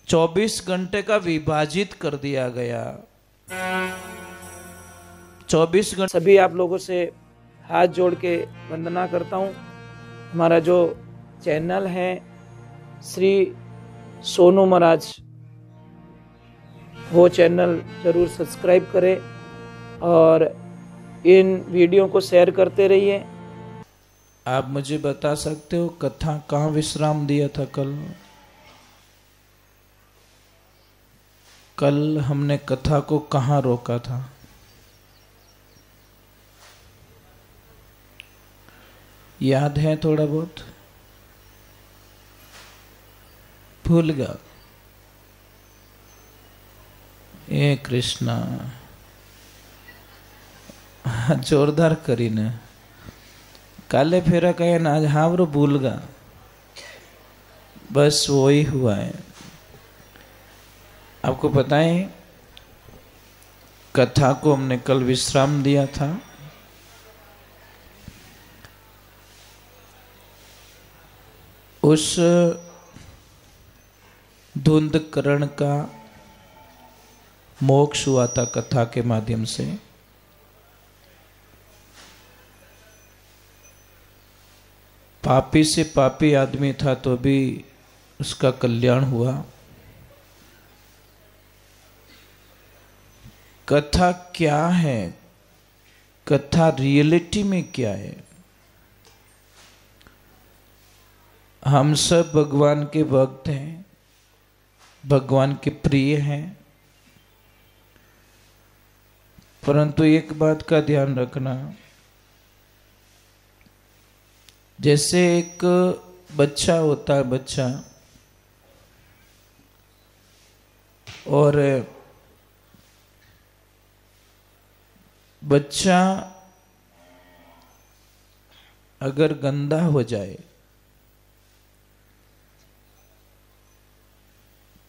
24 घंटे का विभाजित कर दिया गया। 24 घंटे। सभी आप लोगों से हाथ जोड़ के वंदना करता हूँ। हमारा जो चैनल है श्री सोनू महाराज, वो चैनल जरूर सब्सक्राइब करें और इन वीडियो को शेयर करते रहिए। आप मुझे बता सकते हो कथा कहाँ विश्राम दिया था कल? कल हमने कथा को कहाँ रोका था? याद है थोड़ा बहुत? भूल गया? ए कृष्णा, जोरदार करी ने काले फेरा कहे ना, आज हावरो भूल गया। बस वही हुआ है। आपको पता है कथा को हमने कल विश्राम दिया था। उस धुंधकरण का मोक्ष हुआ था कथा के माध्यम से। पापी से पापी आदमी था तो भी उसका कल्याण हुआ। कथा क्या है? कथा रियलिटी में क्या है? हम सब भगवान के भक्त हैं, भगवान के प्रिय हैं, परंतु एक बात का ध्यान रखना, जैसे एक बच्चा होता है, बच्चा, और बच्चा अगर गंदा हो जाए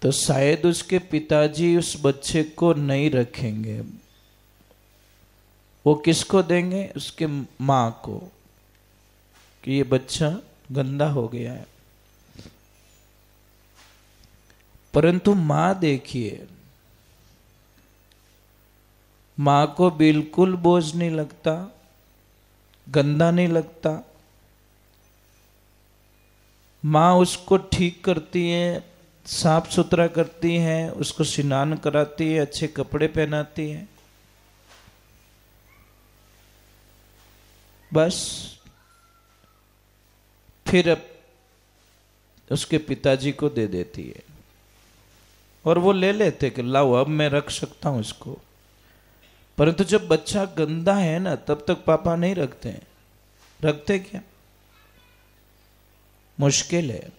तो शायद उसके पिताजी उस बच्चे को नहीं रखेंगे। वो किसको देंगे? उसके माँ को, कि ये बच्चा गंदा हो गया है। परंतु माँ देखिए, माँ को बिल्कुल बोझ नहीं लगता, गंदा नहीं लगता। माँ उसको ठीक करती है, साफ सुथरा करती है, उसको स्नान कराती है, अच्छे कपड़े पहनाती है, बस फिर अब उसके पिताजी को दे देती है और वो ले लेते कि लाओ अब मैं रख सकता हूं इसको। परंतु जब बच्चा गंदा है ना, तब तक पापा नहीं रखते हैं। रखते क्या? मुश्किल है।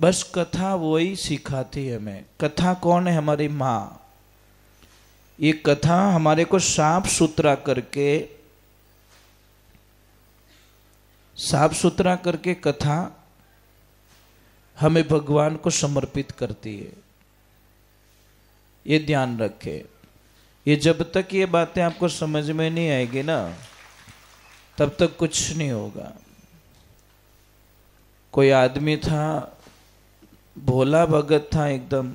बस कथा वही सिखाती है हमें। कथा कौन है? हमारी माँ। ये कथा हमारे को साफ सुथरा करके कथा हमें भगवान को समर्पित करती है। ये ध्यान रखे। ये जब तक ये बातें आपको समझ में नहीं आएगी ना, तब तक कुछ नहीं होगा। कोई आदमी था, भोला भगत था एकदम,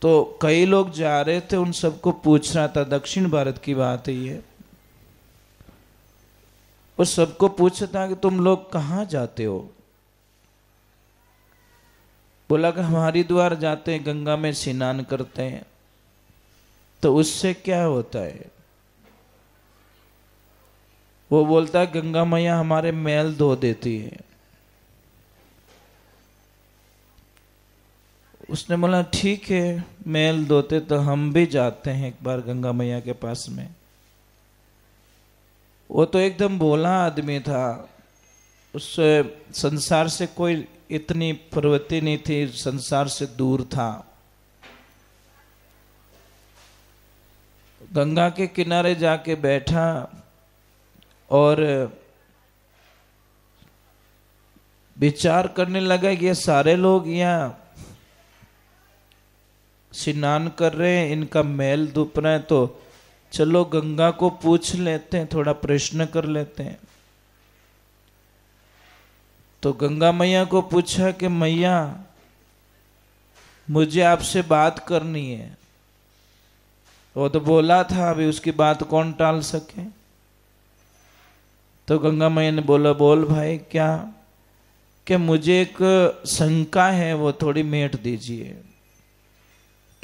तो कई लोग जा रहे थे, उन सबको पूछ रहा था, दक्षिण भारत की बात है ये, वो सबको पूछता कि तुम लोग कहाँ जाते हो? बोला कि हम हरिद्वार जाते हैं, गंगा में स्नान करते हैं। तो उससे क्या होता है? वो बोलता है गंगा मैया हमारे मैल धो देती है। उसने बोला ठीक है, मैल धोते तो हम भी जाते हैं एक बार गंगा मैया के पास में। वो तो एकदम भोला आदमी था, उससे संसार से कोई इतनी प्रवृत्ति नहीं थी, संसार से दूर था। गंगा के किनारे जाके बैठा और विचार करने लगा कि ये सारे लोग यहाँ स्नान कर रहे हैं, इनका मैल धुप रहे हैं, तो चलो गंगा को पूछ लेते हैं, थोड़ा प्रश्न कर लेते हैं। तो गंगा मैया को पूछा कि मैया मुझे आपसे बात करनी है। वो तो बोला था, अभी उसकी बात कौन टाल सके। तो गंगा मैया ने बोला, बोल भाई क्या? कि मुझे एक शंका है, वो थोड़ी मेट दीजिए।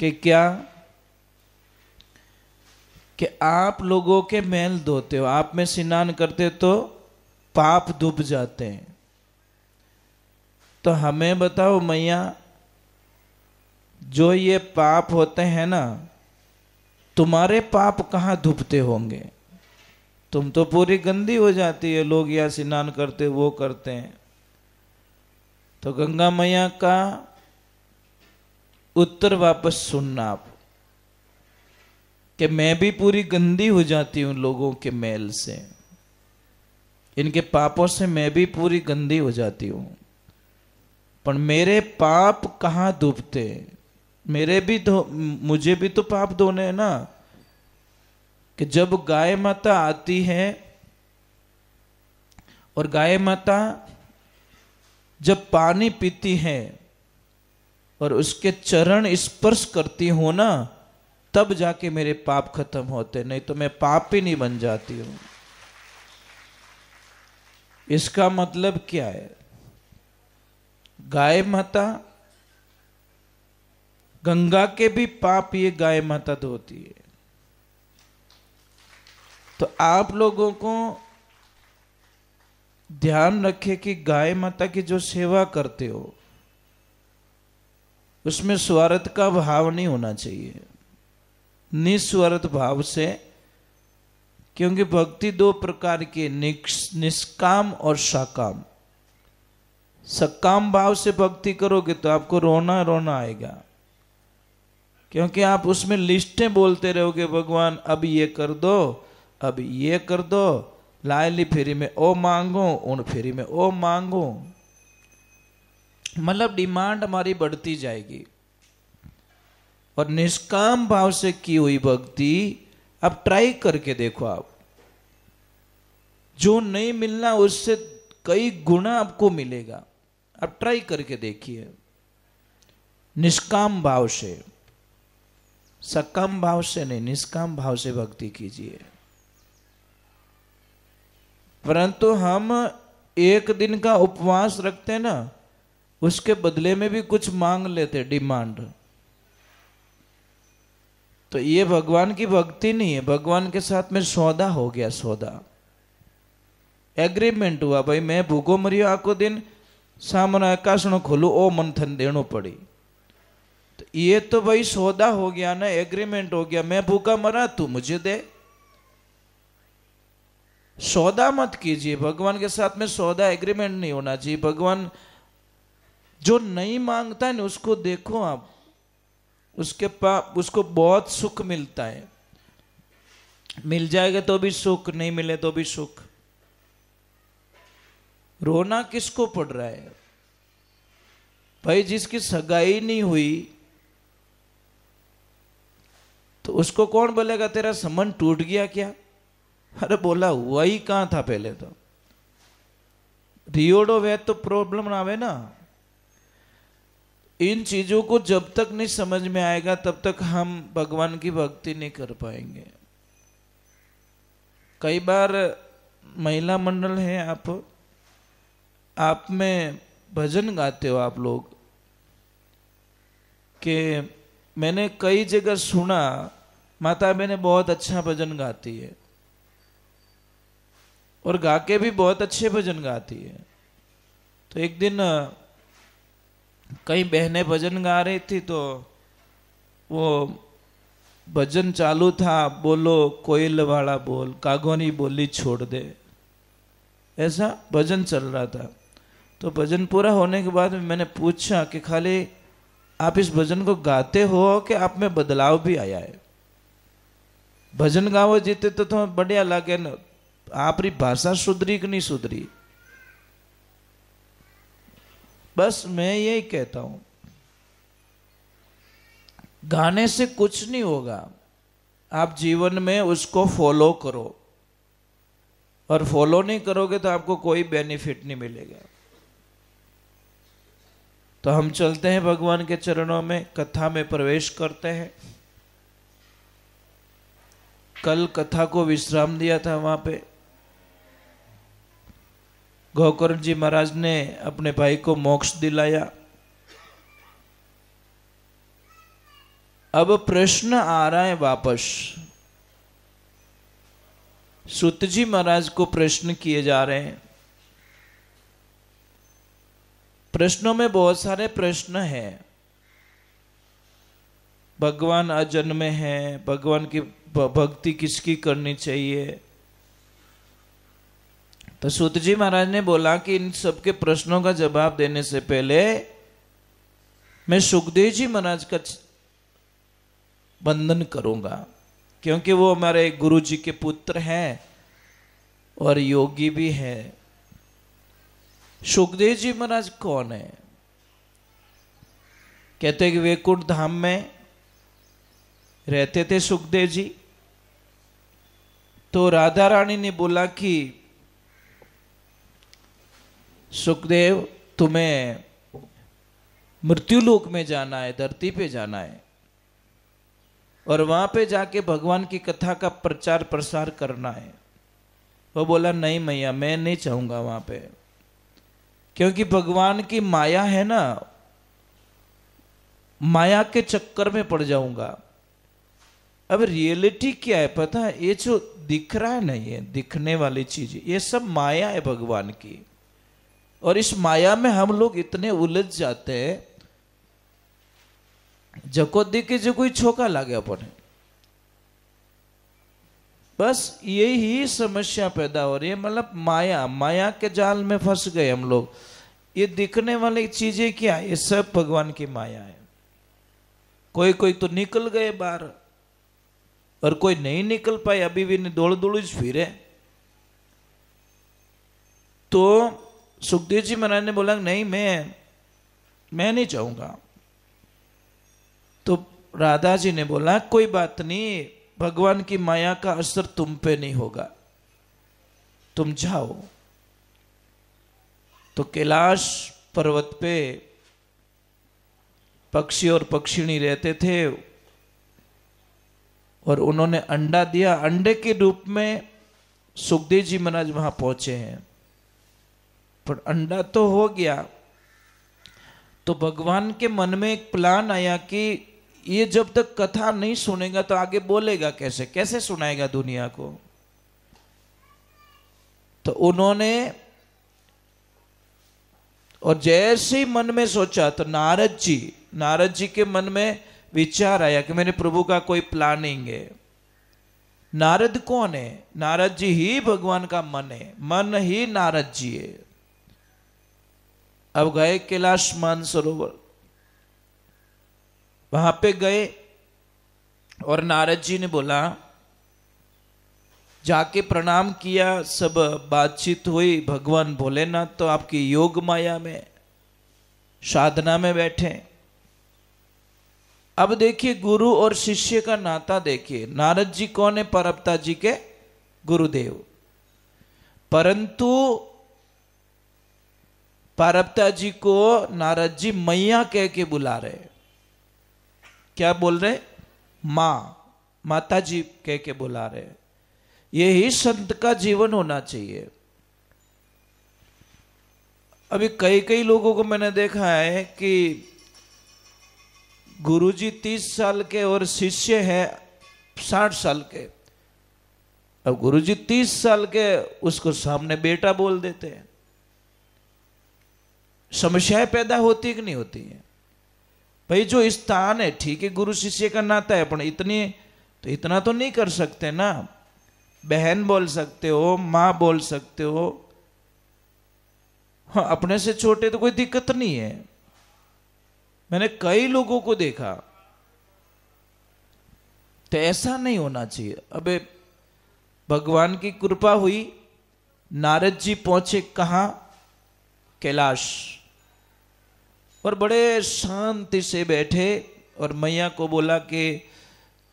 कि क्या? कि आप लोगों के मैल धोते हो, आप में स्नान करते तो पाप डूब जाते हैं। तो हमें बताओ मैया, जो ये पाप होते हैं ना, तुम्हारे पाप कहाँ डूबते होंगे? तुम तो पूरी गंदी हो जाती है, लोग या स्नान करते वो करते हैं। तो गंगा मैया का उत्तर वापस सुनना आप, कि मैं भी पूरी गंदी हो जाती हूं लोगों के मैल से, इनके पापों से मैं भी पूरी गंदी हो जाती हूं, पर मेरे पाप कहाँ डूबते? मेरे भी तो, मुझे भी तो पाप धोने हैं ना। कि जब गाय माता आती है और गाय माता जब पानी पीती है और उसके चरण स्पर्श करती हो ना, तब जाके मेरे पाप खत्म होते, नहीं तो मैं पापी नहीं बन जाती हूं। इसका मतलब क्या है? गाय माता, गंगा के भी पाप ये गाय माता धोती है। तो आप लोगों को ध्यान रखे कि गाय माता की जो सेवा करते हो उसमें स्वार्थ का भाव नहीं होना चाहिए, निस्वार्थ भाव से। क्योंकि भक्ति दो प्रकार की, निष्काम और सकाम। सकाम भाव से भक्ति करोगे तो आपको रोना रोना आएगा, क्योंकि आप उसमें लिस्टें बोलते रहोगे, भगवान अब ये कर दो, अब ये कर दो, लायली फेरी में ओ मांगो, उन फेरी में ओ मांगो, मतलब डिमांड हमारी बढ़ती जाएगी। और निष्काम भाव से की हुई भक्ति आप ट्राई करके देखो, आप जो नहीं मिलना उससे कई गुना आपको मिलेगा। आप ट्राई करके देखिए, निष्काम भाव से, सकाम भाव से नहीं, निष्काम भाव से भक्ति कीजिए। परंतु हम एक दिन का उपवास रखते हैं ना, उसके बदले में भी कुछ मांग लेते, डिमांड। तो ये भगवान की भक्ति नहीं है, भगवान के साथ में सौदा हो गया, सौदा, एग्रीमेंट हुआ, भाई मैं भूखो मरियो आको दिन, सामने आकाशनो खोलू ओ मंथन देनो पड़ी। तो ये तो भाई सौदा हो गया ना, एग्रीमेंट हो गया, मैं भूखा मरा तू मुझे दे। सौदा मत कीजिए, भगवान के साथ में सौदा एग्रीमेंट नहीं होना चाहिए। भगवान जो नहीं मांगता है ना, उसको देखो आप, उसके पास उसको बहुत सुख मिलता है। मिल जाएगा तो भी सुख, नहीं मिले तो भी सुख। रोना किसको पड़ रहा है भाई? जिसकी सगाई नहीं हुई तो उसको कौन बोलेगा तेरा संबंध टूट गया क्या? अरे बोला हुआ ही कहां था पहले तो। रियोडो वे तो प्रॉब्लम ना आवे ना। इन चीजों को जब तक नहीं समझ में आएगा तब तक हम भगवान की भक्ति नहीं कर पाएंगे। कई बार महिला मंडल है, आप में भजन गाते हो आप लोग, कि मैंने कई जगह सुना माता बहने बहुत अच्छा भजन गाती है और गा के भी बहुत अच्छे भजन गाती है। तो एक दिन कई बहनें भजन गा रही थी, तो वो भजन चालू था, बोलो कोयल वाला बोल, कागोनी बोली छोड़ दे, ऐसा भजन चल रहा था। तो भजन पूरा होने के बाद मैंने पूछा कि खाली आप इस भजन को गाते हो कि आप में बदलाव भी आया है? भजन गावो जीते तो बढ़िया लगे न, आपरी भाषा सुधरी कि नहीं सुधरी? बस मैं यही कहता हूं, गाने से कुछ नहीं होगा, आप जीवन में उसको फॉलो करो, और फॉलो नहीं करोगे तो आपको कोई बेनिफिट नहीं मिलेगा। तो हम चलते हैं भगवान के चरणों में, कथा में प्रवेश करते हैं। कल कथा को विश्राम दिया था वहां पे। गोकर्ण जी महाराज ने अपने भाई को मोक्ष दिलाया। अब प्रश्न आ रहा है वापस, सूत जी महाराज को प्रश्न किए जा रहे हैं। प्रश्नों में बहुत सारे प्रश्न हैं। भगवान अजन्मे हैं, भगवान की भक्ति किसकी करनी चाहिए। तो सूत जी महाराज ने बोला कि इन सब के प्रश्नों का जवाब देने से पहले मैं सुखदेव जी महाराज का वंदन करूंगा, क्योंकि वो हमारे गुरु जी के पुत्र हैं और योगी भी हैं। सुखदेव जी महाराज कौन है? कहते हैं कि वैकुंठ धाम में रहते थे सुखदेव जी। तो राधा रानी ने बोला कि सुखदेव तुम्हें मृत्युलोक में जाना है, धरती पे जाना है, और वहां पे जाके भगवान की कथा का प्रचार प्रसार करना है। वो बोला नहीं मैया, मैं नहीं चाहूंगा वहां पे, क्योंकि भगवान की माया है ना, माया के चक्कर में पड़ जाऊंगा। अब रियलिटी क्या है पता है? ये जो दिख रहा है ना, ये दिखने वाली चीज, ये सब माया है भगवान की। और इस माया में हम लोग इतने उलझ जाते हैं, जको दिखे जो कोई छोका लागे अपने, बस यही समस्या पैदा हो रही है। मतलब माया के जाल में फंस गए हम लोग। ये दिखने वाली चीजें क्या, ये सब भगवान की माया है। कोई तो निकल गए बाहर, और कोई नहीं निकल पाए, अभी भी दौड़ दौड़ फिरे। तो सुखदेव जी महाराज ने बोला नहीं, मैं नहीं चाहूंगा। तो राधा जी ने बोला कोई बात नहीं, भगवान की माया का असर तुम पे नहीं होगा, तुम जाओ। तो कैलाश पर्वत पे पक्षी और पक्षिणी रहते थे, और उन्होंने अंडा दिया। अंडे के रूप में सुखदेव जी महाराज वहां पहुंचे हैं, पर अंडा तो हो गया। तो भगवान के मन में एक प्लान आया कि ये जब तक कथा नहीं सुनेगा तो आगे बोलेगा कैसे, कैसे सुनाएगा दुनिया को। तो उन्होंने, और जैसे ही मन में सोचा तो नारद जी के मन में विचार आया कि मेरे प्रभु का कोई प्लानिंग है। नारद कौन है? नारद जी ही भगवान का मन है, मन ही नारद जी है। अब गए कैलाश मानसरोवर, वहां पे गए, और नारद जी ने बोला, जाके प्रणाम किया, सब बातचीत हुई। भगवान भोलेनाथ तो आपकी योग माया में साधना में बैठे। अब देखिए गुरु और शिष्य का नाता देखिए। नारद जी कौन है? परपता जी के गुरुदेव। परंतु परपता जी को नारद जी मैया कह के बुला रहे। क्या बोल रहे? मां, माता जी कह के बुला रहे। यही संत का जीवन होना चाहिए। अभी कई लोगों को मैंने देखा है कि गुरुजी 30 साल के और शिष्य है 60 साल के। अब गुरुजी 30 साल के, उसको सामने बेटा बोल देते हैं। समस्याएं पैदा होती कि नहीं होती है? भाई जो स्थान है, ठीक है गुरु शिष्य का नाता है, पर इतना तो नहीं कर सकते ना। बहन बोल सकते हो, मां बोल सकते हो, हाँ अपने से छोटे तो कोई दिक्कत नहीं है। मैंने कई लोगों को देखा, तो ऐसा नहीं होना चाहिए। अबे भगवान की कृपा हुई, नारद जी पहुंचे कहां? कैलाश, और बड़े शांति से बैठे, और मैया को बोला कि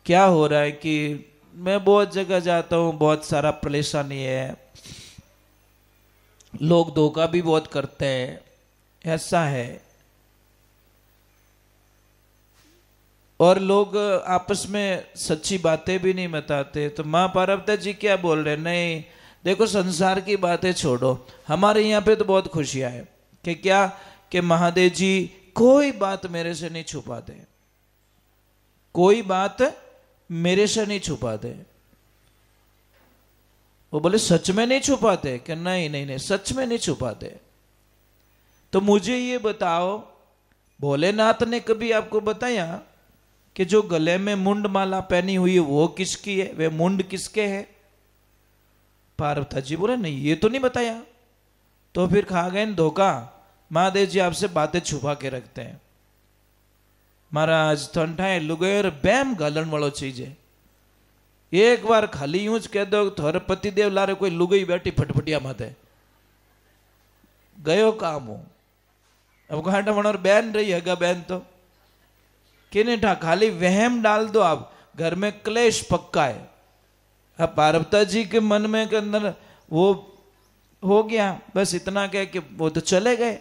क्या हो रहा है कि मैं बहुत जगह जाता हूं, बहुत सारा परेशानी है, लोग धोखा भी बहुत करते हैं, ऐसा है। और लोग आपस में सच्ची बातें भी नहीं बताते। तो माँ पार्वती जी क्या बोल रहे, नहीं देखो संसार की बातें छोड़ो, हमारे यहाँ पे तो बहुत खुशियाँ है कि क्या कि महादेव जी कोई बात मेरे से नहीं छुपाते, कोई बात मेरे से नहीं छुपाते। वो बोले सच में नहीं छुपाते? कि नहीं नहीं नहीं, सच में नहीं छुपाते। तो मुझे ये बताओ, भोलेनाथ ने कभी आपको बताया कि जो गले में मुंड माला पहनी हुई है वो किसकी है, वे मुंड किसके है? पार्वती जी बोले नहीं ये तो नहीं बताया। तो फिर खा गए धोखा, महादेव जी आपसे बातें छुपा के रखते हैं। महाराज ठंडाए लुगेर बैम गालन वालो चीज है, एक बार खाली यूं ज कह दो थोड़े पतिदेव लारे कोई लुगई बैठी फटफटिया माथे गयो काम हो। अब घाटा मनोर बहन रही है बहन तो किने ठा, खाली वहम डाल दो आप, घर में क्लेश पक्का है। अब पार्वती जी के मन में के अंदर वो हो गया, बस इतना कह कि वो तो चले गए।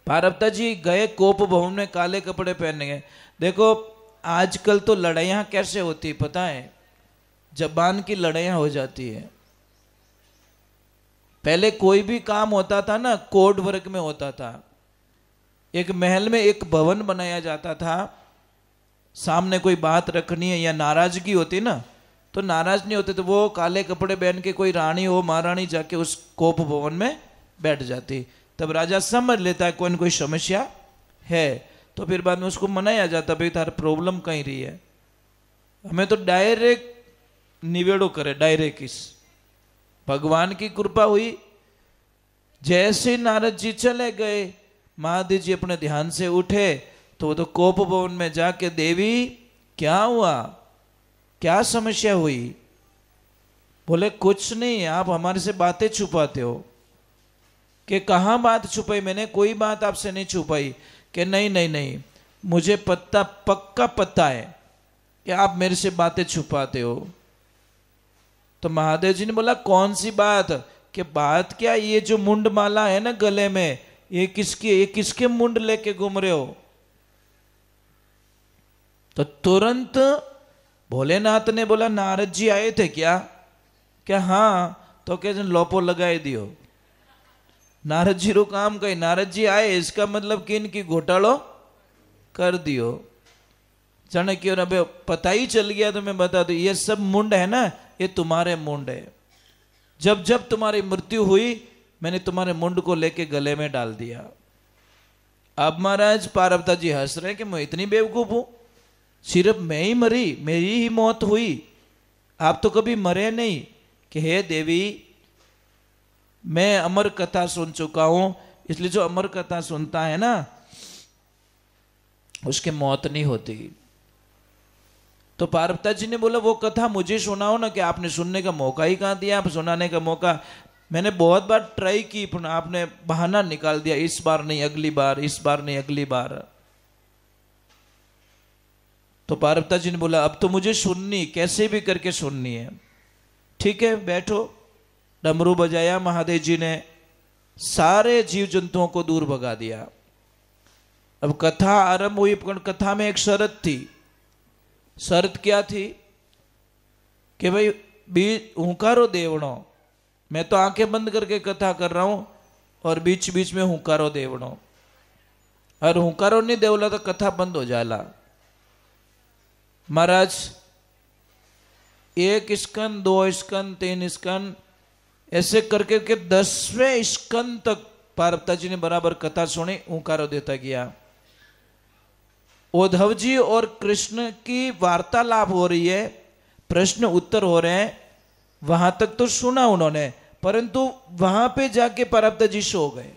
पार्वती जी गए कोप भवन में, काले कपड़े पहने गए। देखो आजकल तो लड़ाइयाँ कैसे होती है पता है, जबान की लड़ाइयाँ हो जाती है। पहले कोई भी काम होता था ना कोड वर्क में होता था। एक महल में एक भवन बनाया जाता था, सामने कोई बात रखनी है या नाराजगी होती ना तो नाराज नहीं होते तो वो काले कपड़े पहन के कोई रानी हो महारानी जाके उस कोप भवन में बैठ जाती। तब राजा समझ लेता है कोई न कोई समस्या है, तो फिर बाद में उसको मनाया जाता, भाई तार प्रॉब्लम कहीं रही है, हमें तो डायरेक्ट निवेड़ो करे, डायरेक्ट इस भगवान की कृपा हुई। जैसे नारद जी चले गए, महादेव जी अपने ध्यान से उठे तो वो तो कोप भवन में जाके देवी क्या हुआ, क्या समस्या हुई? बोले कुछ नहीं, आप हमारे से बातें छुपाते हो। कि कहाँ बात छुपाई? मैंने कोई बात आपसे नहीं छुपाई। कि नहीं नहीं नहीं, मुझे पक्का पता है कि आप मेरे से बातें छुपाते हो। तो महादेव जी ने बोला कौन सी बात? कि बात क्या, ये जो मुंड माला है ना गले में, ये किसके मुंड लेके घूम रहे हो? तो तुरंत भोलेनाथ ने बोला नारद जी आए थे क्या? क्या हाँ? तो क्या लोपो लगाए दियो। नारद जी रो काम कही, नारद जी आए इसका मतलब कि इनकी घोटालो कर दियो। जाने क्यों ना पता ही चल गया तो मैं बता दूं, ये सब मुंड है ना, ये तुम्हारे मुंड है। जब जब तुम्हारी मृत्यु हुई मैंने तुम्हारे मुंड को लेके गले में डाल दिया। अब महाराज पार्वती जी हंस रहे कि मैं इतनी बेवकूफ हूं, सिर्फ मैं ही मरी, मेरी ही मौत हुई, आप तो कभी मरे नहीं। कि हे देवी मैं अमर कथा सुन चुका हूं, इसलिए जो अमर कथा सुनता है ना उसके मौत नहीं होती। तो पार्वती जी ने बोला वो कथा मुझे सुनाओ ना। कि आपने सुनने का मौका ही कहाँ दिया? आप सुनाने का मौका मैंने बहुत बार ट्राई की, पर आपने बहाना निकाल दिया, इस बार नहीं अगली बार, इस बार नहीं अगली बार। तो पार्वती जी ने बोला अब तो मुझे सुननी, कैसे भी करके सुननी है। ठीक है बैठो। डमरू बजाया महादेव जी ने, सारे जीव जंतुओं को दूर भगा दिया। अब कथा आरंभ हुई, पर कथा में एक शर्त थी। शर्त क्या थी? कि भाई हुंकारो देवणो, मैं तो आंखें बंद करके कथा कर रहा हूं और बीच बीच में हुंकारो देवणो, और हुंकारो नहीं देवला तो कथा बंद हो जाला। महाराज 1 स्कंद 2 स्कंद 3 स्कंद ऐसे करके के 10वें स्कंद तक पार्वती जी ने बराबर कथा सुनी, हुंकारो देता गया। उद्धव जी और कृष्ण की वार्तालाप हो रही है, प्रश्न उत्तर हो रहे हैं, वहां तक तो सुना उन्होंने, परंतु वहां पे जाके पार्वती जी सो गए,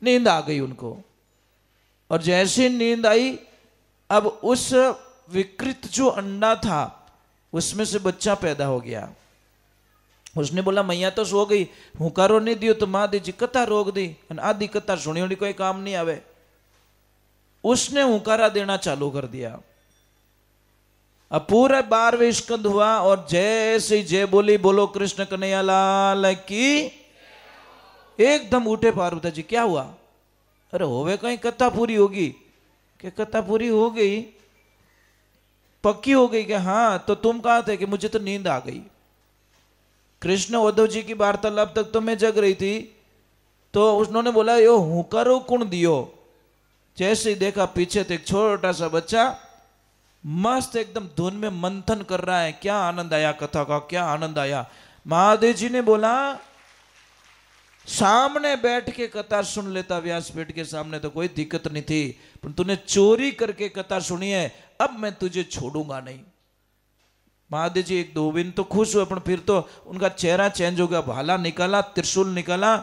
नींद आ गई उनको। और जैसे नींद आई, अब उस विकृत जो अंडा था उसमें से बच्चा पैदा हो गया। उसने बोला मैया तो सो गई, हुंकारो नहीं दियो तो महादेव जी कथा रोक दी, आधी कथा सुनी होनी कोई काम नहीं आवे। उसने हुंकारा देना चालू कर दिया। अब पूरे 12वें स्कंद हुआ और जैसे जय बोली बोलो कृष्ण कन्हैया लाल की, एकदम उठे पार्वती जी। क्या हुआ? अरे होवे कहीं कथा पूरी होगी, कि कथा पूरी हो गई, पक्की हो गई कि हाँ, तो तुम कहाँ थे? कि मुझे तो नींद आ गई। कृष्ण उद्धव जी की वार्तालाप तक तो मैं जग रही थी। तो उन्होंने बोला यो हुकारो कुण दियो। जैसे ही देखा पीछे तो एक छोटा सा बच्चा मस्त एकदम धुन में मंथन कर रहा है। क्या आनंद आया कथा का, क्या आनंद आया। महादेव जी ने बोला सामने बैठ के कथा सुन लेता व्यासपीठ के सामने तो कोई दिक्कत नहीं थी, पर तूने चोरी करके कथा सुनी है, अब मैं तुझे छोड़ूंगा नहीं। महादेव जी एक दो दिन तो खुश हुए, पर फिर तो उनका चेहरा चेंज हो गया। भाला निकाला, त्रिशूल निकाला,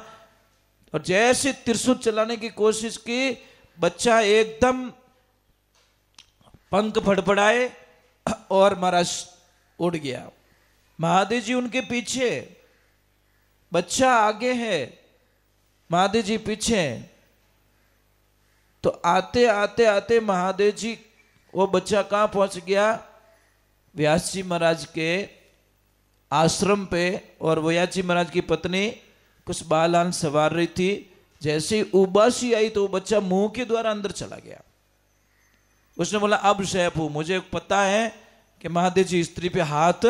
और जैसे त्रिशूल चलाने की कोशिश की, बच्चा एकदम पंख फड़फड़ाए और महाराज उड़ गया। महादेव जी उनके पीछे, बच्चा आगे है, महादेव जी पीछे। तो आते आते आते महादेव जी, वो बच्चा कहां पहुंच गया? व्यास जी महाराज के आश्रम पे। और व्यास जी महाराज की पत्नी कुछ बालान सवार रही थी। जैसे ही उबासी आई तो वो बच्चा मुंह के द्वारा अंदर चला गया। उसने बोला अब शैफू, मुझे पता है कि महादेव जी स्त्री पे हाथ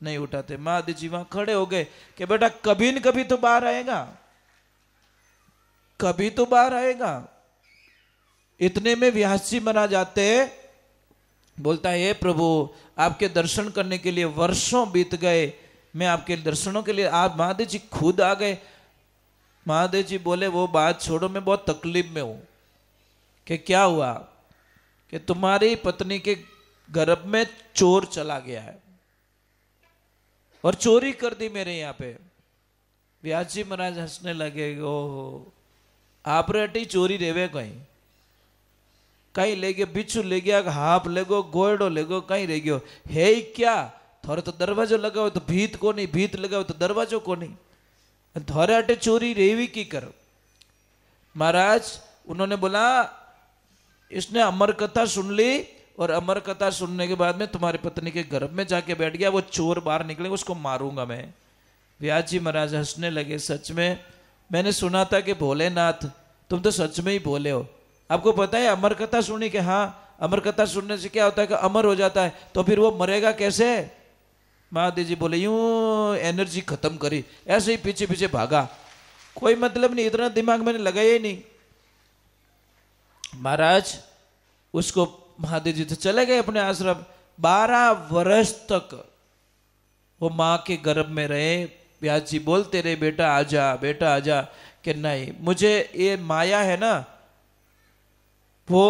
नहीं उठाते। महादेव जी वहां खड़े हो गए कि बेटा कभी न कभी तो बाहर आएगा, कभी तो बाहर आएगा। इतने में व्यास जी महाराज आते, बोलता है हे प्रभु, आपके दर्शन करने के लिए वर्षों बीत गए, मैं आपके दर्शनों के लिए, आप महादेव जी खुद आ गए। महादेव जी बोले वो बात छोड़ो, मैं बहुत तकलीफ में हूं। कि क्या हुआ? कि तुम्हारी पत्नी के गर्भ में चोर चला गया है और चोरी कर दी मेरे यहां पे। व्यास जी महाराज हंसने लगे, ओहो आप रेटी चोरी रेवे कहीं ले गया, बिच्छू ले गया, हाप ले गो, गोयडो ले गो, कहीं रह गयो है ही क्या? थोड़े तो दरवाजो लगाओ तो भीत को नहीं, भीत लगाओ तो दरवाजो को नहीं, थोड़े अटे चोरी रेवी की कर। महाराज उन्होंने बोला इसने अमर कथा सुन ली, और अमर कथा सुनने के बाद में तुम्हारी पत्नी के गर्भ में जाके बैठ गया, वो चोर बाहर निकलेगा, उसको मारूंगा मैं। व्यास जी महाराज हंसने लगे, सच में मैंने सुना था कि भोलेनाथ तुम तो सच में ही भोले हो। आपको पता है अमर कथा सुनी कि हाँ, अमर कथा सुनने से क्या होता है कि अमर हो जाता है, तो फिर वो मरेगा कैसे? महादेव जी बोले यूं एनर्जी खत्म करी, ऐसे ही पीछे पीछे भागा, कोई मतलब नहीं, इतना दिमाग मैंने लगाया ही नहीं। महाराज उसको महादेव जी तो चले गए अपने आश्रम। 12 वर्ष तक वो माँ के गर्भ में रहे। व्यास जी बोलते रहे बेटा आजा, बेटा आजा। कि नहीं, मुझे ये माया है ना, वो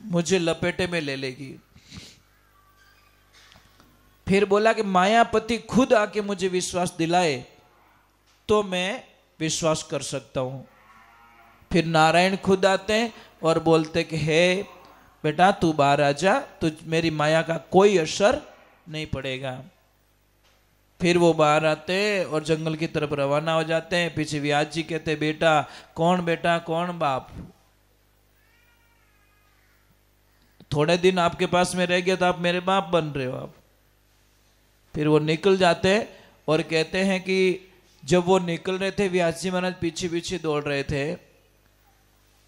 मुझे लपेटे में ले लेगी। फिर बोला कि मायापति खुद आके मुझे विश्वास दिलाए तो मैं विश्वास कर सकता हूं। फिर नारायण खुद आते हैं और बोलते कि हे बेटा तू बाहर आ जा, तुझ मेरी माया का कोई असर नहीं पड़ेगा। फिर वो बाहर आते और जंगल की तरफ रवाना हो जाते हैं। पीछे व्यास जी कहते बेटा कौन बाप, थोड़े दिन आपके पास में रह गया तो आप मेरे बाप बन रहे हो आप। फिर वो निकल जाते हैं और कहते हैं कि जब वो निकल रहे थे, व्यास जी महाराज पीछे पीछे दौड़ रहे थे।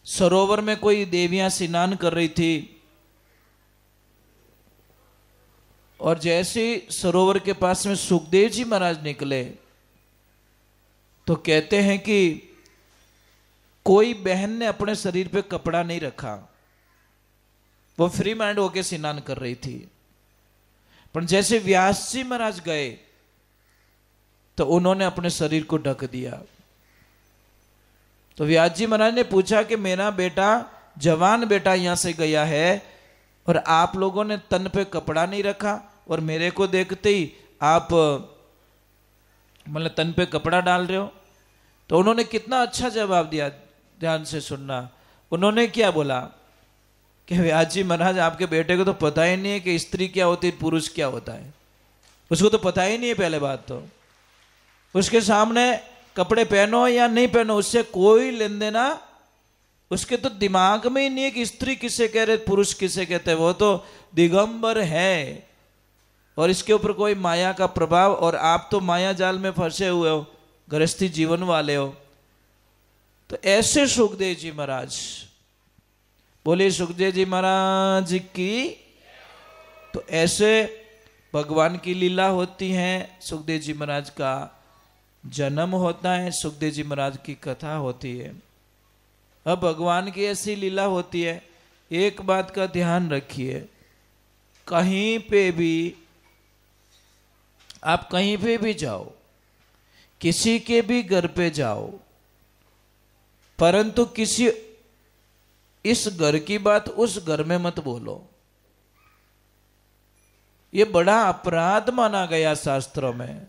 सरोवर में कोई देवियां स्नान कर रही थी, और जैसे सरोवर के पास में सुखदेव जी महाराज निकले तो कहते हैं कि कोई बहन ने अपने शरीर पे कपड़ा नहीं रखा, वो फ्री माइंड होके स्नान कर रही थी। पर जैसे व्यास जी महाराज गए तो उन्होंने अपने शरीर को ढक दिया। तो व्यास जी महाराज ने पूछा कि मेरा बेटा, जवान बेटा यहां से गया है और आप लोगों ने तन पे कपड़ा नहीं रखा, और मेरे को देखते ही आप मतलब तन पे कपड़ा डाल रहे हो। तो उन्होंने कितना अच्छा जवाब दिया, ध्यान से सुनना। उन्होंने क्या बोला कि व्यास जी महाराज आपके बेटे को तो पता ही नहीं है कि स्त्री क्या होती है, पुरुष क्या होता है, उसको तो पता ही नहीं है। पहले बात तो उसके सामने कपड़े पहनो या नहीं पहनो उससे कोई लेन देना उसके तो दिमाग में ही नहीं है कि स्त्री किसे कह रहे, पुरुष किसे कहते हैं। वो तो दिगंबर है और इसके ऊपर कोई माया का प्रभाव, और आप तो माया जाल में फंसे हुए हो, गृहस्थी जीवन वाले हो। तो ऐसे सुखदेव जी महाराज, बोले सुखदेव जी महाराज की। तो ऐसे भगवान की लीला होती है, सुखदेव जी महाराज का जन्म होता है, सुखदेव जी महाराज की कथा होती है। अब भगवान की ऐसी लीला होती है, एक बात का ध्यान रखिए, कहीं पे भी आप कहीं पे भी जाओ, किसी के भी घर पे जाओ, परंतु किसी इस घर की बात उस घर में मत बोलो। ये बड़ा अपराध माना गया शास्त्रों में।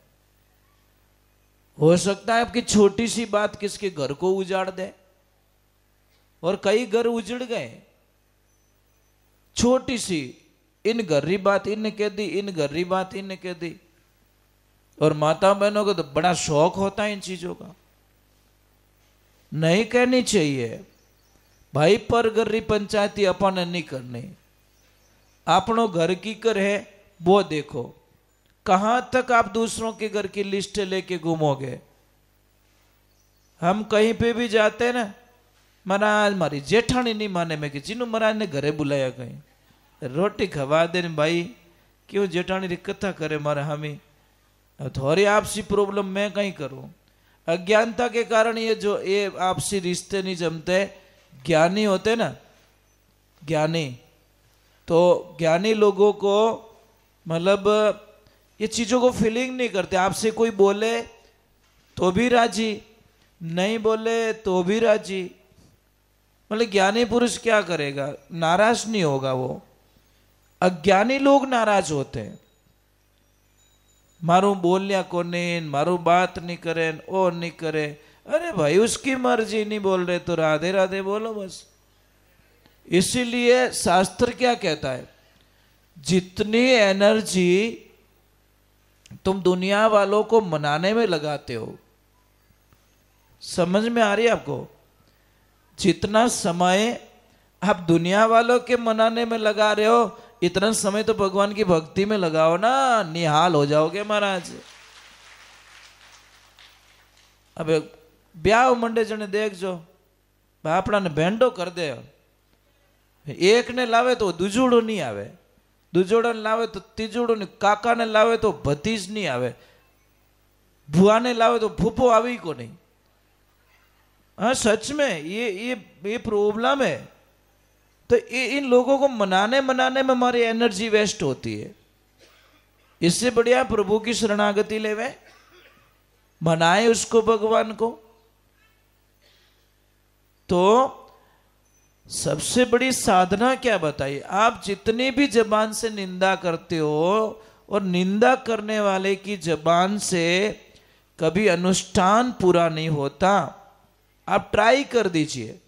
हो सकता है आपकी छोटी सी बात किसके घर को उजाड़ दे, और कई घर उजड़ गए। छोटी सी इन घर्री बात इन कह दी, इन घर्री बात इन कह दी। और माता बहनों को तो बड़ा शौक होता है इन चीजों का, नहीं कहनी चाहिए भाई। पर गर्री पंचायती अपन नहीं करनी। अपनों घर की कर है वो देखो, कहां तक आप दूसरों के घर की लिस्ट लेके घूमोगे। हम कहीं पे भी जाते हैं ना, महाराज मारी जेठानी नहीं माने में कि जिन्हों महाराज ने घरे बुलाया, कहीं रोटी खवा दे भाई, क्यों जेठानी री कथा करे मारे हमें, थोड़ी आपसी प्रॉब्लम मैं कहीं करूं। अज्ञानता के कारण ये आपसी रिश्ते नहीं जमते। ज्ञानी होते ना, ज्ञानी, तो ज्ञानी लोगों को मतलब ये चीजों को फीलिंग नहीं करते। आपसे कोई बोले तो भी राजी, नहीं बोले तो भी राजी। मतलब ज्ञानी पुरुष क्या करेगा, नाराज नहीं होगा वो। अज्ञानी लोग नाराज होते हैं, मारू बोलिया कोने, मारू बात नहीं करे, ओ नहीं करे। अरे भाई उसकी मर्जी, नहीं बोल रहे तो राधे राधे बोलो बस। इसीलिए शास्त्र क्या कहता है, जितनी एनर्जी तुम दुनिया वालों को मनाने में लगाते हो, समझ में आ रही है आपको, जितना समय आप दुनिया वालों के मनाने में लगा रहे हो, इतना समय तो भगवान की भक्ति में लगाओ ना, निहाल हो जाओगे महाराज। अब ब्याह मंडे जने देख जो अपना ने भेंडो कर दे, एक ने लावे तो दूजोड़ो नहीं आवे, दूजोड़ा ने लावे तो तीजोड़ो नहीं, काका ने लावे तो भतीज नहीं आवे, बुआ ने लावे तो फूफो आवी को नहीं। हाँ सच में ये प्रॉब्लम है। तो इन लोगों को मनाने में हमारी एनर्जी वेस्ट होती है। इससे बढ़िया प्रभु की शरणागति लेवे, मनाए उसको, भगवान को। तो सबसे बड़ी साधना क्या बताइए, आप जितनी भी जबान से निंदा करते हो, और निंदा करने वाले की जबान से कभी अनुष्ठान पूरा नहीं होता। आप ट्राई कर दीजिए,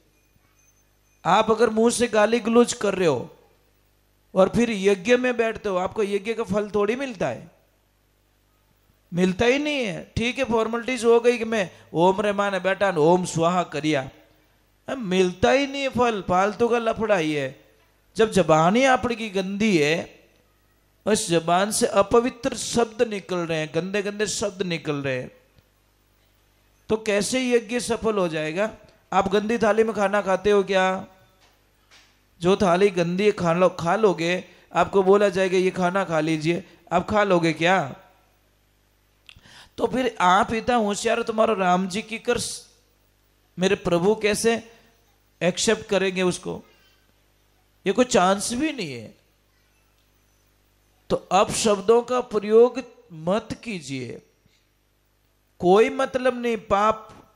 आप अगर मुंह से गाली गलौज कर रहे हो और फिर यज्ञ में बैठते हो, आपको यज्ञ का फल थोड़ी मिलता है, मिलता ही नहीं है। ठीक है, फॉर्मेलिटीज हो गई कि मैं ओम रे माने बैठा ओम स्वाहा करिया, मिलता ही नहीं है फल, फालतू का लफड़ा ही है। जब जबान ही आपकी गंदी है, उस जबान से अपवित्र शब्द निकल रहे हैं, गंदे गंदे शब्द निकल रहे हैं, तो कैसे यज्ञ सफल हो जाएगा। आप गंदी थाली में खाना खाते हो क्या, जो थाली गंदी है खा लोगे, आपको बोला जाएगा ये खाना खा लीजिए, आप खा लोगे क्या। तो फिर आप इतना होशियार, तुम्हारा राम जी की कर मेरे प्रभु कैसे एक्सेप्ट करेंगे उसको, ये कोई चांस भी नहीं है। तो अब शब्दों का प्रयोग मत कीजिए, कोई मतलब नहीं।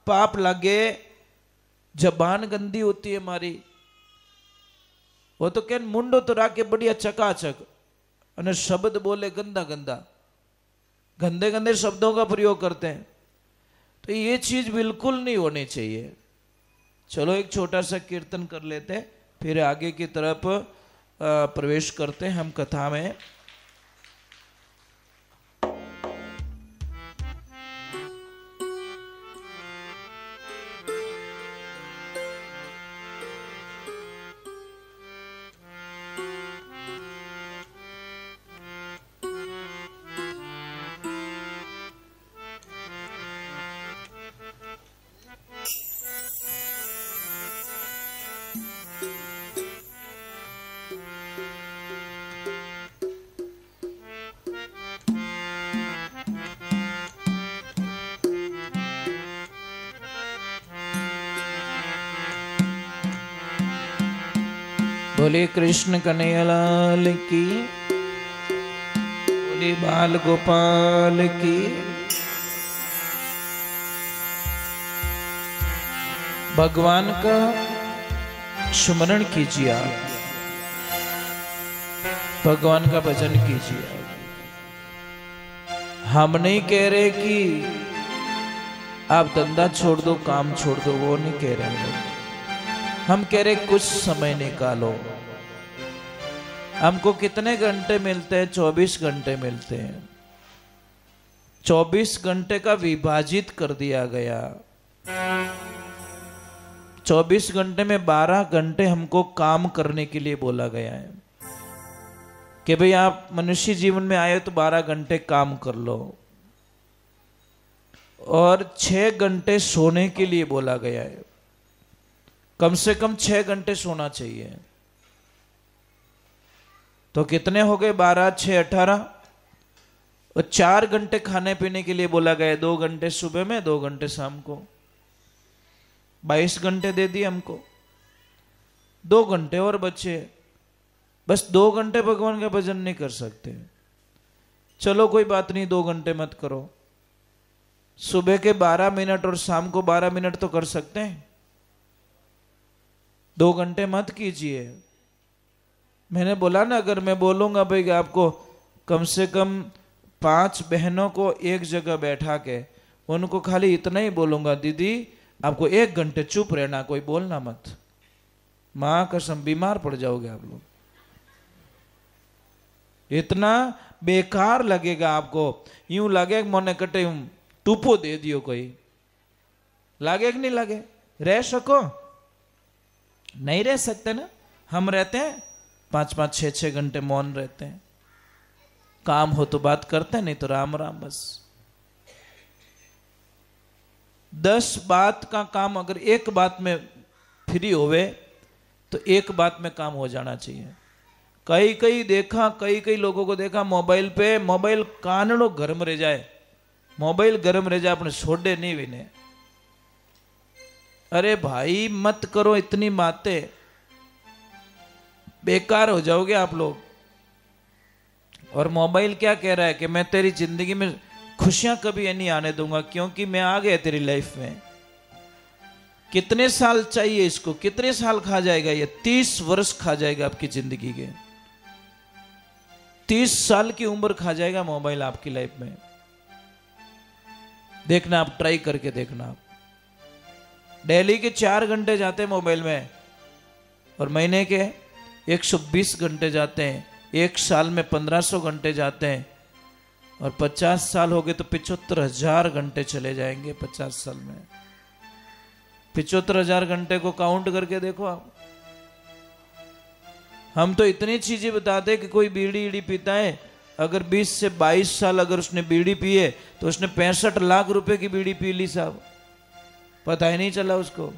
पाप लगे, जबान गंदी होती है हमारी, वो तो क्या मुंडो तो राके बढ़िया चकाचक, और शब्द बोले गंदा गंदा, गंदे गंदे शब्दों का प्रयोग करते हैं। तो ये चीज बिल्कुल नहीं होनी चाहिए। चलो एक छोटा सा कीर्तन कर लेते हैं, फिर आगे की तरफ प्रवेश करते हैं हम कथा में। बोले कृष्ण कन्हैया लाल की, बोले बाल गोपाल की। भगवान का स्मरण कीजिए, आप भगवान का भजन कीजिए। हम नहीं कह रहे कि आप धंधा छोड़ दो, काम छोड़ दो, वो नहीं कह रहे हैं। हम कह रहे कुछ समय निकालो। हमको कितने घंटे मिलते हैं? 24 घंटे मिलते हैं। 24 घंटे का विभाजित कर दिया गया। 24 घंटे में 12 घंटे हमको काम करने के लिए बोला गया है कि भाई आप मनुष्य जीवन में आए तो 12 घंटे काम कर लो, और 6 घंटे सोने के लिए बोला गया है। कम से कम 6 घंटे सोना चाहिए। तो कितने हो गए? 12, 6, 18। और 4 घंटे खाने पीने के लिए बोला गया है। 2 घंटे सुबह में, 2 घंटे शाम को। 22 घंटे दे दिए हमको। 2 घंटे और बचे। बस 2 घंटे भगवान का भजन नहीं कर सकते, चलो कोई बात नहीं, 2 घंटे मत करो। सुबह के 12 मिनट और शाम को 12 मिनट तो कर सकते हैं। 2 घंटे मत कीजिए। मैंने बोला ना, अगर मैं बोलूंगा भाई आपको कम से कम 5 बहनों को एक जगह बैठा के उनको खाली इतना ही बोलूंगा, दीदी आपको 1 घंटे चुप रहना, कोई बोलना मत, मां कसम बीमार पड़ जाओगे आप लोग। इतना बेकार लगेगा आपको। यूं लगे मोने कटे टूपो दे दियो कोई। लागे कि नहीं लागे? रह सको? नहीं रह सकते ना। हम रहते हैं 5-5, 6-6 घंटे मौन रहते हैं। काम हो तो बात करते हैं, नहीं तो राम राम बस। 10 बात का काम अगर एक बात में फ्री होवे तो एक बात में काम हो जाना चाहिए। कई लोगों को देखा मोबाइल पे, मोबाइल कानड़ो गर्म रह जाए, मोबाइल गर्म रह जाए, अपने छोड़े नहीं विने। अरे भाई मत करो इतनी बातें, बेकार हो जाओगे आप लोग। और मोबाइल क्या कह रहा है कि मैं तेरी जिंदगी में खुशियां कभी नहीं आने दूंगा, क्योंकि मैं आ गया तेरी लाइफ में। कितने साल चाहिए इसको? कितने साल खा जाएगा ये? 30 वर्ष खा जाएगा आपकी जिंदगी के। 30 साल की उम्र खा जाएगा मोबाइल आपकी लाइफ में। देखना, आप ट्राई करके देखना। आप डेली के 4 घंटे जाते हैं मोबाइल में, और महीने के 120 घंटे जाते हैं। 1 साल में 1500 घंटे जाते हैं, और 50 साल हो गए तो 75,000 घंटे चले जाएंगे 50 साल में। 75,000 घंटे को काउंट करके देखो आप। हम तो इतनी चीजें बताते हैं कि कोई बीड़ी ईड़ी पीता है, अगर 20 से 22 साल अगर उसने बीड़ी पिए तो उसने 65 लाख रुपए की बीड़ी पी ली साहब, पता ही नहीं चला उसको।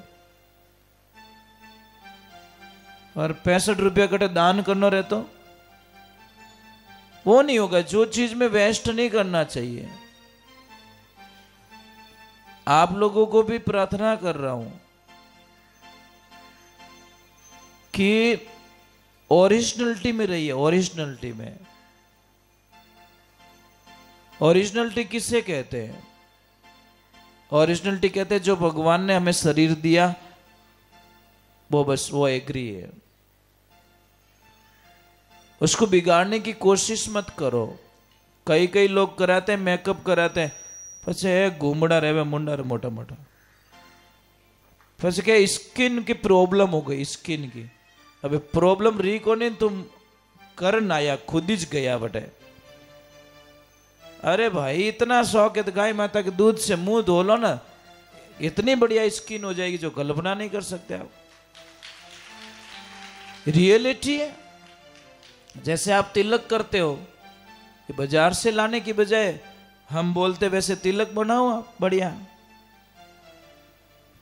और 65 रुपया कटे दान करना रहे तो वो नहीं होगा। जो चीज में वेस्ट नहीं करना चाहिए। आप लोगों को भी प्रार्थना कर रहा हूं कि ओरिजिनलिटी में रहिए। ओरिजिनलिटी में, ओरिजिनलिटी किसे कहते हैं? ओरिजिनलिटी कहते हैं जो भगवान ने हमें शरीर दिया वो, बस वो एग्री है। उसको बिगाड़ने की कोशिश मत करो। कई लोग कराते हैं, मेकअप कराते हैं, पछे घूमड़ा रहे मुंडा रे मोटा मोटा, पछे क्या स्किन की प्रॉब्लम हो गई, स्किन की। अबे प्रॉब्लम री को नहीं, तुम करन आया खुद ही गया बटे। अरे भाई इतना शौक है तो गाय माता के दूध से मुंह धो लो ना, इतनी बढ़िया स्किन हो जाएगी जो कल्पना नहीं कर सकते आप। रियलिटी है। जैसे आप तिलक करते हो, बाजार से लाने की बजाय हम बोलते वैसे तिलक बनाओ आप बढ़िया।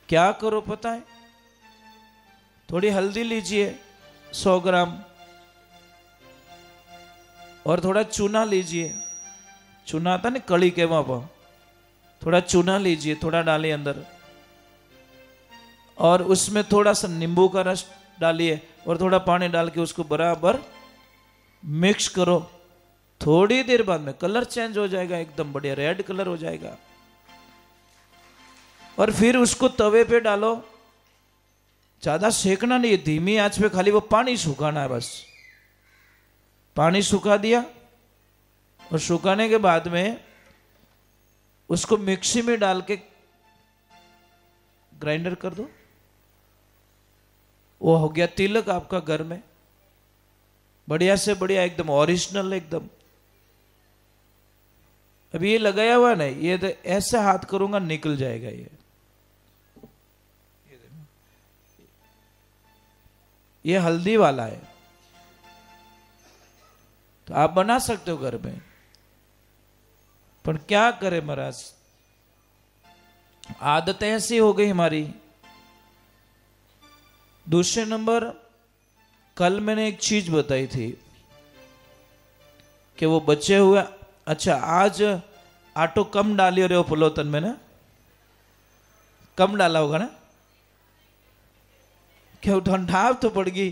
क्या करो पता है? थोड़ी हल्दी लीजिए 100 ग्राम, और थोड़ा चूना लीजिए। चूना आता ना कड़ी के वहां, थोड़ा चूना लीजिए, थोड़ा डालिए अंदर, और उसमें थोड़ा सा नींबू का रस डालिए, और थोड़ा पानी डाल के उसको बराबर मिक्स करो। थोड़ी देर बाद में कलर चेंज हो जाएगा, एकदम बढ़िया रेड कलर हो जाएगा। और फिर उसको तवे पे डालो, ज्यादा सेकना नहीं, धीमी आंच पे खाली वो पानी सुखाना है बस। पानी सुखा दिया और सुखाने के बाद में उसको मिक्सी में डाल के ग्राइंडर कर दो। वो हो गया तिलक आपका घर में, बढ़िया से बढ़िया, एकदम ओरिजिनल एकदम। अभी ये लगाया हुआ नहीं, ये तो ऐसे हाथ करूंगा निकल जाएगा ये हल्दी वाला है। तो आप बना सकते हो घर में, पर क्या करें महाराज, आदतें ऐसी हो गई हमारी। दूसरे नंबर, कल मैंने एक चीज बताई थी कि वो बचे हुए, अच्छा आज आटो कम डाली रहे हो पुलोतन में ना, कम डाला होगा ना, क्या ठंडा तो पड़ गई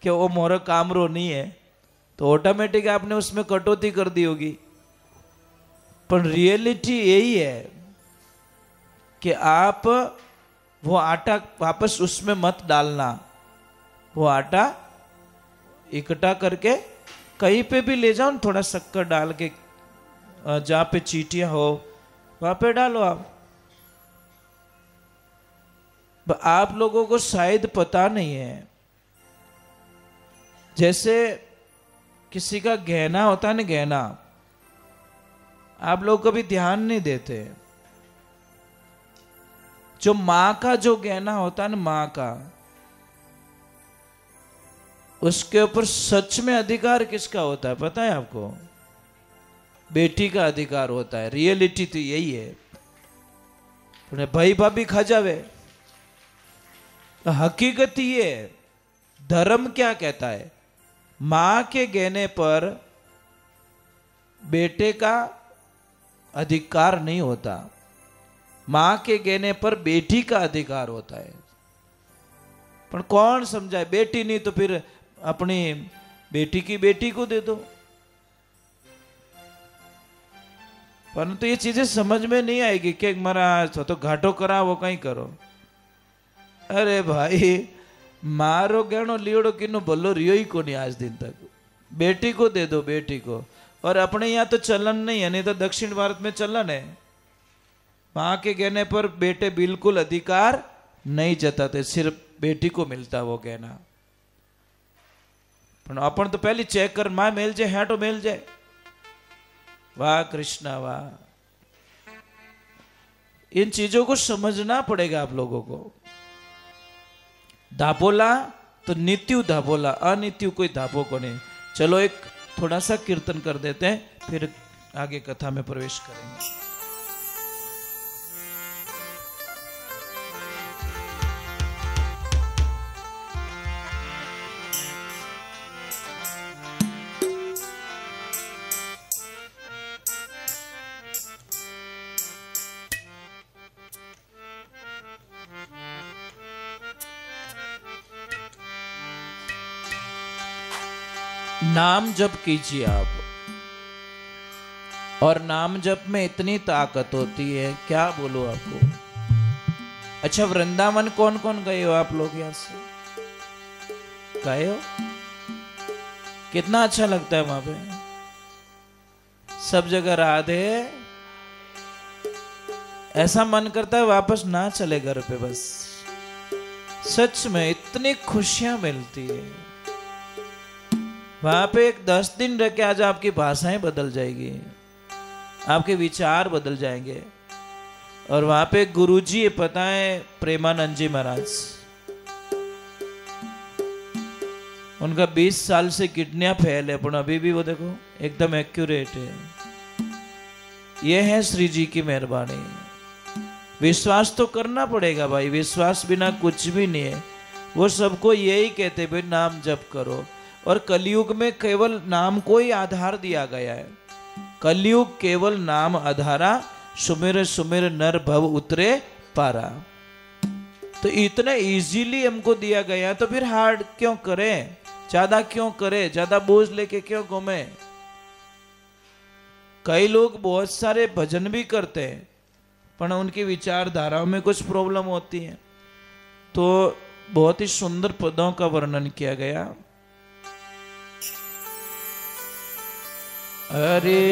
कि वो मोरा कामरो नहीं है, तो ऑटोमेटिक आपने उसमें कटौती कर दी होगी। पर रियलिटी यही है कि आप वो आटा वापस उसमें मत डालना। वो आटा इकट्ठा करके कहीं पे भी ले जाओ, थोड़ा शक्कर डाल के, जहाँ पे चींटियां हो वहां पे डालो आप। आप लोगों को शायद पता नहीं है, जैसे किसी का गहना होता है ना, गहना आप लोग कभी ध्यान नहीं देते। जो मां का जो गहना होता है ना, मां का, उसके ऊपर सच में अधिकार किसका होता है पता है आपको? बेटी का अधिकार होता है। रियलिटी तो यही है। उन्हें भाई भाभी खा जावे, तो हकीकत ये है। धर्म क्या कहता है? मां के गहने पर बेटे का अधिकार नहीं होता, मां के गहने पर बेटी का अधिकार होता है। पर कौन समझाए? बेटी नहीं तो फिर अपनी बेटी की बेटी को दे दो। परंतु ये चीजें समझ में नहीं आएगी कि महाराज तो घाटो करा वो कहीं करो। अरे भाई, मारो गहनो लीड़ो किनो भलो रियो ही को नहीं आज दिन तक। बेटी को दे दो, बेटी को। और अपने यहाँ तो चलन नहीं है, नहीं तो दक्षिण भारत में चलन है। मां के गहने पर बेटे बिल्कुल अधिकार नहीं जताते, सिर्फ बेटी को मिलता वो गहना। पर अपन तो पहले चेक कर, मां मेल जाए हेटो मेल जाए। वाह कृष्णा वाह। इन चीजों को समझना पड़ेगा आप लोगों को। धापोला तो नित्यु धापोला, अनित्यु कोई धापो को नहीं। चलो एक थोड़ा सा कीर्तन कर देते हैं, फिर आगे कथा में प्रवेश करेंगे। नाम जप कीजिए आप, और नाम जप में इतनी ताकत होती है, क्या बोलो आपको। अच्छा, वृंदावन कौन कौन गए हो आप लोग? यहां से गए हो? कितना अच्छा लगता है वहां पे, सब जगह राधे। ऐसा मन करता है वापस ना चले घर पे बस। सच में इतनी खुशियां मिलती है वहां पे। एक 10 दिन रह के आज आपकी भाषाएं बदल जाएगी, आपके विचार बदल जाएंगे। और वहां पे गुरुजी, पता है, प्रेमानंद जी महाराज, उनका 20 साल से किडनियां फेल है, पर अभी भी वो देखो एकदम एक्यूरेट है। ये है श्री जी की मेहरबानी। विश्वास तो करना पड़ेगा भाई, विश्वास बिना कुछ भी नहीं है। वो सबको यही कहते भाई नाम जप करो। और कलयुग में केवल नाम को ही आधार दिया गया है। कलयुग केवल नाम आधारा, सुमिर सुमिर नर भव उतरे पारा। तो इतना इजीली हमको दिया गया तो फिर हार्ड क्यों करें, ज्यादा क्यों करें, ज्यादा बोझ लेके क्यों घूमे। कई लोग बहुत सारे भजन भी करते हैं पर उनकी विचारधाराओं में कुछ प्रॉब्लम होती है। तो बहुत ही सुंदर पदों का वर्णन किया गया। अरे